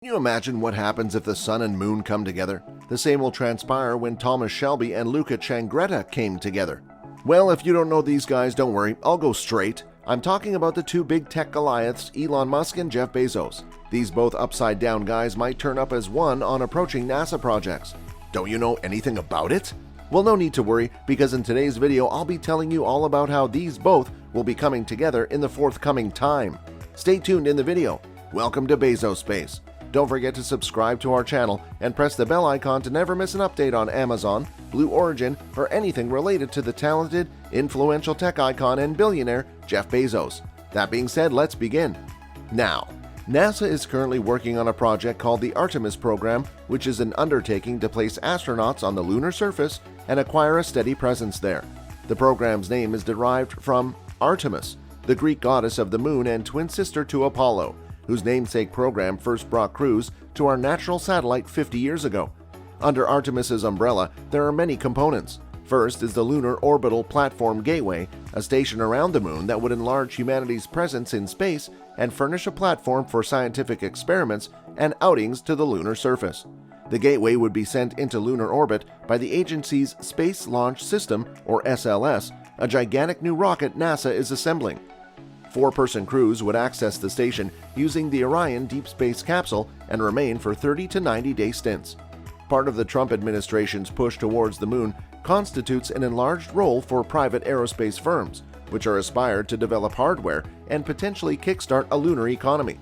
Can you imagine what happens if the sun and moon come together? The same will transpire when Thomas Shelby and Luca Changretta came together. Well, if you don't know these guys, don't worry, I'll go straight. I'm talking about the two big tech goliaths, Elon Musk and Jeff Bezos. These both upside-down guys might turn up as one on approaching NASA projects. Don't you know anything about it? Well, no need to worry, because in today's video I'll be telling you all about how these both will be coming together in the forthcoming time. Stay tuned in the video. Welcome to Bezos Space. Don't forget to subscribe to our channel and press the bell icon to never miss an update on Amazon, Blue Origin, or anything related to the talented, influential tech icon and billionaire Jeff Bezos. That being said, let's begin. Now, NASA is currently working on a project called the Artemis program, which is an undertaking to place astronauts on the lunar surface and acquire a steady presence there. The program's name is derived from Artemis, the Greek goddess of the moon and twin sister to Apollo, whose namesake program first brought crews to our natural satellite 50 years ago. Under Artemis's umbrella, there are many components. First is the Lunar Orbital Platform Gateway, a station around the moon that would enlarge humanity's presence in space and furnish a platform for scientific experiments and outings to the lunar surface. The gateway would be sent into lunar orbit by the agency's Space Launch System, or SLS, a gigantic new rocket NASA is assembling. Four-person crews would access the station using the Orion deep space capsule and remain for 30 to 90-day stints. Part of the Trump administration's push towards the moon constitutes an enlarged role for private aerospace firms, which are aspired to develop hardware and potentially kickstart a lunar economy.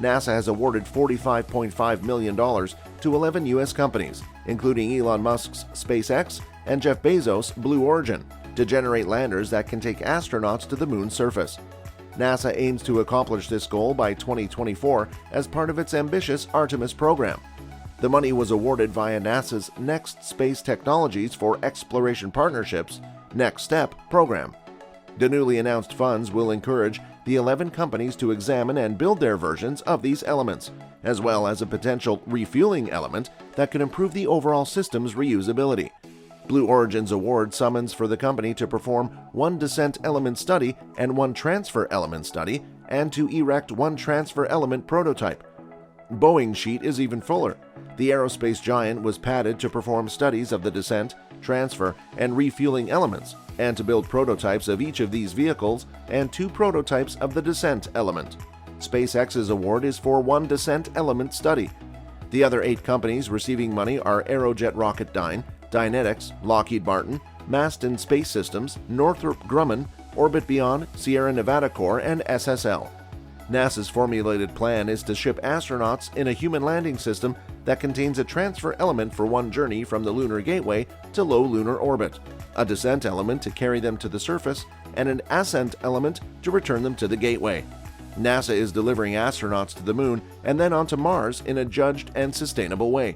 NASA has awarded $45.5 million to 11 U.S. companies, including Elon Musk's SpaceX and Jeff Bezos' Blue Origin, to generate landers that can take astronauts to the moon's surface. NASA aims to accomplish this goal by 2024 as part of its ambitious Artemis program. The money was awarded via NASA's Next Space Technologies for Exploration Partnerships Next Step program. The newly announced funds will encourage the 11 companies to examine and build their versions of these elements, as well as a potential refueling element that could improve the overall system's reusability. Blue Origin's award summons for the company to perform one descent element study and one transfer element study, and to erect one transfer element prototype. Boeing's sheet is even fuller. The aerospace giant was padded to perform studies of the descent, transfer, and refueling elements, and to build prototypes of each of these vehicles and two prototypes of the descent element. SpaceX's award is for one descent element study. The other 8 companies receiving money are Aerojet Rocketdyne, Dynetics, Lockheed Martin, Masten Space Systems, Northrop Grumman, Orbit Beyond, Sierra Nevada Corps, and SSL. NASA's formulated plan is to ship astronauts in a human landing system that contains a transfer element for one journey from the lunar gateway to low lunar orbit, a descent element to carry them to the surface, and an ascent element to return them to the gateway. NASA is delivering astronauts to the moon and then onto Mars in a judged and sustainable way.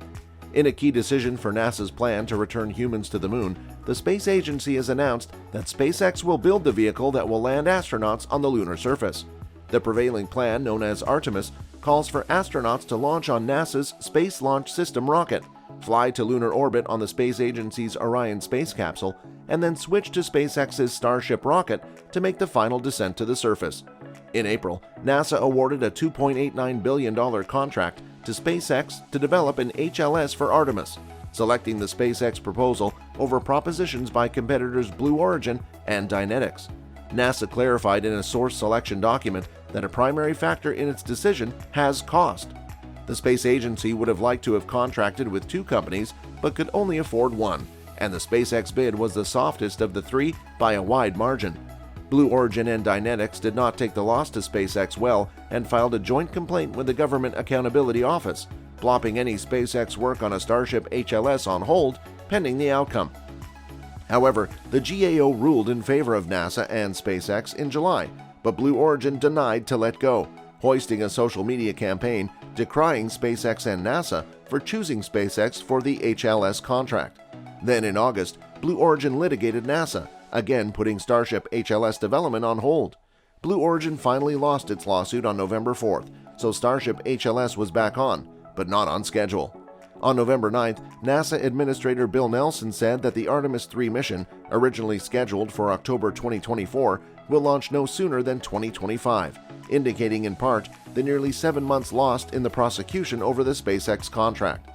In a key decision for NASA's plan to return humans to the moon, the space agency has announced that SpaceX will build the vehicle that will land astronauts on the lunar surface. The prevailing plan, known as Artemis, calls for astronauts to launch on NASA's Space Launch System rocket, fly to lunar orbit on the space agency's Orion space capsule, and then switch to SpaceX's Starship rocket to make the final descent to the surface. In April, NASA awarded a $2.89 billion contract to SpaceX to develop an HLS for Artemis, selecting the SpaceX proposal over propositions by competitors Blue Origin and Dynetics. NASA clarified in a source selection document that a primary factor in its decision has cost. The space agency would have liked to have contracted with 2 companies but could only afford one, and the SpaceX bid was the softest of the 3 by a wide margin. Blue Origin and Dynetics did not take the loss to SpaceX well and filed a joint complaint with the Government Accountability Office, plopping any SpaceX work on a Starship HLS on hold pending the outcome. However, the GAO ruled in favor of NASA and SpaceX in July, but Blue Origin denied to let go, hoisting a social media campaign decrying SpaceX and NASA for choosing SpaceX for the HLS contract. Then in August, Blue Origin litigated NASA, again putting Starship HLS development on hold. Blue Origin finally lost its lawsuit on November 4th, so Starship HLS was back on, but not on schedule. On November 9th, NASA Administrator Bill Nelson said that the Artemis 3 mission, originally scheduled for October 2024, will launch no sooner than 2025, indicating in part the nearly 7 months lost in the prosecution over the SpaceX contract.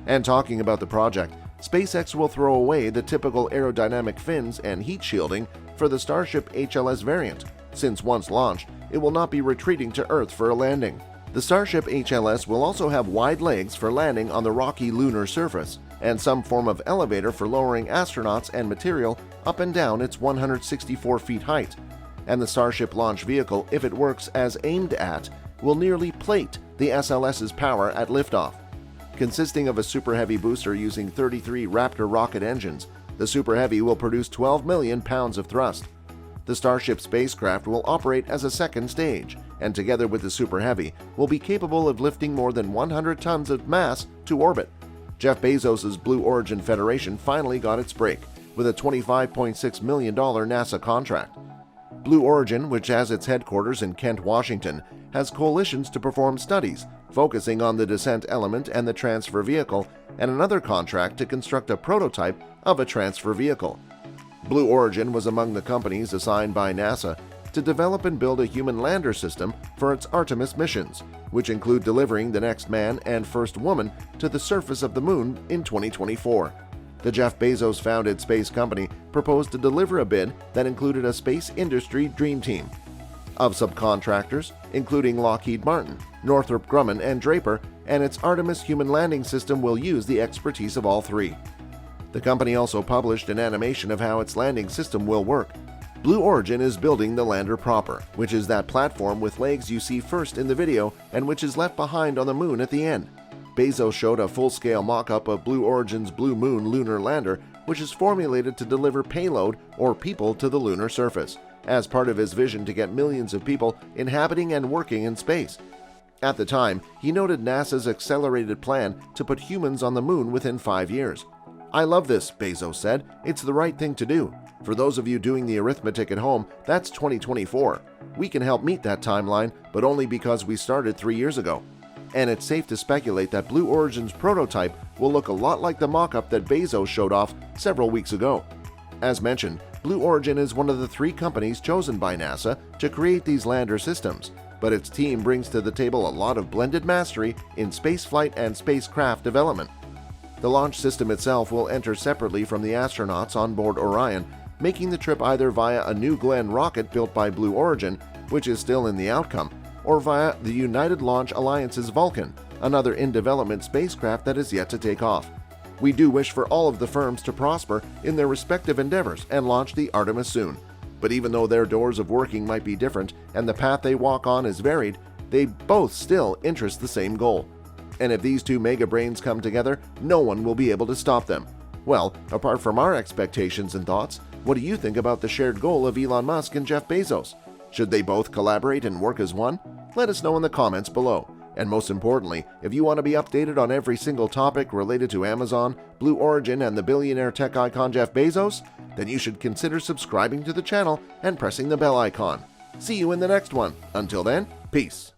And talking about the project, SpaceX will throw away the typical aerodynamic fins and heat shielding for the Starship HLS variant, since once launched, it will not be retreating to Earth for a landing. The Starship HLS will also have wide legs for landing on the rocky lunar surface and some form of elevator for lowering astronauts and material up and down its 164 feet height. And the Starship launch vehicle, if it works as aimed at, will nearly plate the SLS's power at liftoff. Consisting of a Super Heavy booster using 33 Raptor rocket engines, the Super Heavy will produce 12 million pounds of thrust. The Starship spacecraft will operate as a second stage, and together with the Super Heavy, will be capable of lifting more than 100 tons of mass to orbit. Jeff Bezos' Blue Origin Federation finally got its break, with a $25.6 million NASA contract. Blue Origin, which has its headquarters in Kent, Washington, has coalitions to perform studies focusing on the descent element and the transfer vehicle, and another contract to construct a prototype of a transfer vehicle. Blue Origin was among the companies assigned by NASA to develop and build a human lander system for its Artemis missions, which include delivering the next man and first woman to the surface of the moon in 2024. The Jeff Bezos-founded space company proposed to deliver a bid that included a space industry dream team of subcontractors, including Lockheed Martin, Northrop Grumman, and Draper, and its Artemis human landing system will use the expertise of all three. The company also published an animation of how its landing system will work. Blue Origin is building the lander proper, which is that platform with legs you see first in the video and which is left behind on the moon at the end. Bezos showed a full-scale mock-up of Blue Origin's Blue Moon lunar lander, which is formulated to deliver payload or people to the lunar surface, as part of his vision to get millions of people inhabiting and working in space. At the time, he noted NASA's accelerated plan to put humans on the moon within 5 years. "I love this," Bezos said. "It's the right thing to do. For those of you doing the arithmetic at home, that's 2024. We can help meet that timeline, but only because we started 3 years ago." And it's safe to speculate that Blue Origin's prototype will look a lot like the mock-up that Bezos showed off several weeks ago. As mentioned, Blue Origin is one of the 3 companies chosen by NASA to create these lander systems, but its team brings to the table a lot of blended mastery in spaceflight and spacecraft development. The launch system itself will enter separately from the astronauts on board Orion, making the trip either via a New Glenn rocket built by Blue Origin, which is still in the outcome, or via the United Launch Alliance's Vulcan, another in-development spacecraft that is yet to take off. We do wish for all of the firms to prosper in their respective endeavors and launch the Artemis soon. But even though their doors of working might be different and the path they walk on is varied, they both still interest the same goal. And if these two mega brains come together, no one will be able to stop them. Well, apart from our expectations and thoughts, what do you think about the shared goal of Elon Musk and Jeff Bezos? Should they both collaborate and work as one? Let us know in the comments below. And most importantly, if you want to be updated on every single topic related to Amazon, Blue Origin, and the billionaire tech icon Jeff Bezos, then you should consider subscribing to the channel and pressing the bell icon. See you in the next one. Until then, peace.